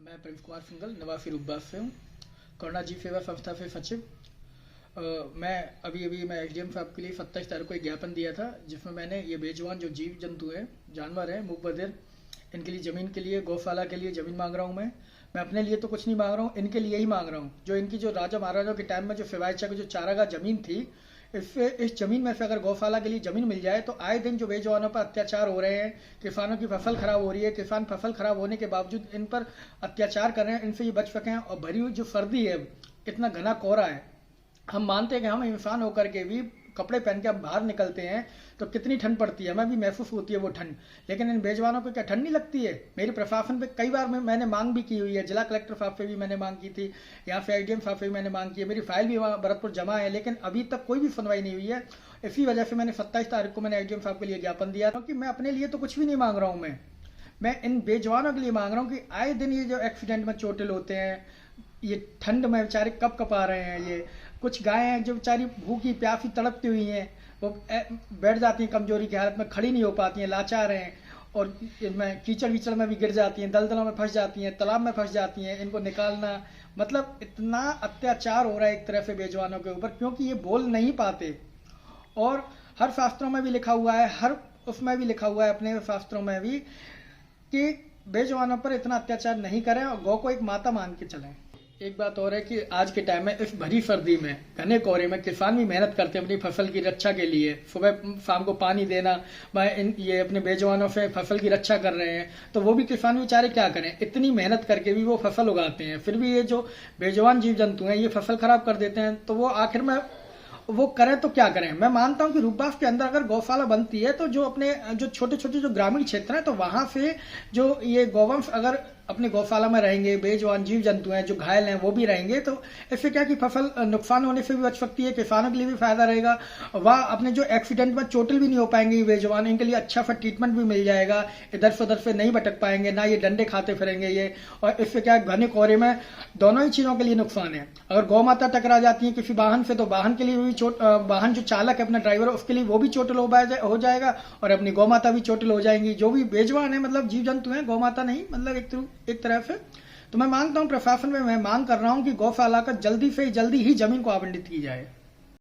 मैं प्रेम कुमार सिंगल नवाफी रुब्बास से हूँ। कोरोना जी सेवा संस्था से सचिव। मैं अभी मैं एसडीएम साहब के लिए 27 तारीख को एक ज्ञापन दिया था, जिसमें मैंने ये बेजुबान जो जीव जंतु हैं, जानवर हैं, मूक बधिर, इनके लिए ज़मीन के लिए, गौशाला के लिए ज़मीन मांग रहा हूँ। मैं अपने लिए तो कुछ नहीं मांग रहा हूँ, इनके लिए ही मांग रहा हूँ। जो इनकी जो राजा महाराजाओं के टाइम में जो फिवाइचा की जो चारागाह ज़मीन थी, इस ज़मीन में से अगर गौशाला के लिए ज़मीन मिल जाए तो आए दिन जो बेजुबानों पर अत्याचार हो रहे हैं, किसानों की फसल खराब हो रही है, किसान फसल खराब होने के बावजूद इन पर अत्याचार कर रहे हैं, इनसे ये बच सकें। और भरी हुई जो सर्दी है, इतना घना कोहरा है, हम मानते हैं कि हम इंसान होकर के भी कपड़े पहन के हम बाहर निकलते हैं तो कितनी ठंड पड़ती है, हमें भी महसूस होती है वो ठंड। लेकिन इन बेजुबानों को क्या ठंड नहीं लगती है? मेरी प्रशासन पे कई बार मैंने मांग भी की हुई है, जिला कलेक्टर साहब से भी मैंने मांग की थी, यहाँ से एसडीएम साहब से भी मैंने मांग की है, मेरी फाइल भी वहाँ भरतपुर जमा है, लेकिन अभी तक कोई भी सुनवाई नहीं हुई है। इसी वजह से मैंने 27 तारीख को मैंने एसडीएम साहब के लिए ज्ञापन दिया, क्योंकि मैं अपने लिए तो कुछ भी नहीं मांग रहा हूँ। मैं इन बेजुबानों के लिए मांग रहा हूँ कि आए दिन ये जो एक्सीडेंट में चोटिल होते हैं, ये ठंड में बेचारे कब कप आ रहे हैं। ये कुछ गायें हैं जो बेचारी भूखी प्यासी तड़पती हुई हैं, वो बैठ जाती हैं कमजोरी की हालत में, खड़ी नहीं हो पाती हैं, लाचार हैं, और में कीचड़ वीचड़ में भी गिर जाती हैं, दलदलों में फंस जाती हैं, तालाब में फंस जाती हैं। इनको निकालना मतलब इतना अत्याचार हो रहा है एक तरह से बेजुबानों के ऊपर, क्योंकि ये बोल नहीं पाते। और हर शास्त्रों में भी लिखा हुआ है, हर उसमें भी लिखा हुआ है, अपने शास्त्रों में भी, कि बेजुबानों पर इतना अत्याचार नहीं करें और गौ को एक माता मान के चलें। एक बात और है कि आज के टाइम में इस भरी सर्दी में, घने कोहरे में, किसान भी मेहनत करते हैं अपनी फसल की रक्षा के लिए। सुबह शाम को पानी देना, ये अपने बेजुबानों से फसल की रक्षा कर रहे हैं, तो वो भी किसान बेचारे क्या करें, इतनी मेहनत करके भी वो फसल उगाते हैं, फिर भी ये जो बेजुबान जीव जंतु हैं ये फसल खराब कर देते हैं। तो वो आखिर में वो करें तो क्या करें? मैं मानता हूं कि रूपबास के अंदर अगर गौशाला बनती है तो जो अपने जो छोटे छोटे जो ग्रामीण क्षेत्र हैं, तो वहां से जो ये गौवंश अगर अपने गौशाला में रहेंगे, बेजुबान जीव जंतु हैं जो घायल हैं वो भी रहेंगे, तो इससे क्या कि फसल नुकसान होने से भी बच सकती है, किसानों के लिए भी फायदा रहेगा। वह अपने जो एक्सीडेंट में चोटिल भी नहीं हो पाएंगे ये बेजुबान, इनके लिए अच्छा सा ट्रीटमेंट भी मिल जाएगा, इधर से उधर से नहीं भटक पाएंगे, ना ये डंडे खाते फिरेंगे ये। और इससे क्या घने कोहरे में दोनों ही चीजों के लिए नुकसान है। अगर गौ माता टकरा जाती है किसी वाहन से, तो वाहन के लिए भी वाहन जो चालक है अपना ड्राइवर, उसके लिए वो भी चोटिल हो जाएगा, और अपनी गौ माता भी चोटिल हो जाएंगी। जो भी बेजुबान है मतलब जीव जंतु है, गौ माता नहीं, मतलब एक तरह से। तो मैं मांगता हूं प्रशासन में, मैं मांग कर रहा हूं कि गौशाला का जल्दी से जल्दी ही जमीन को आवंटित की जाए।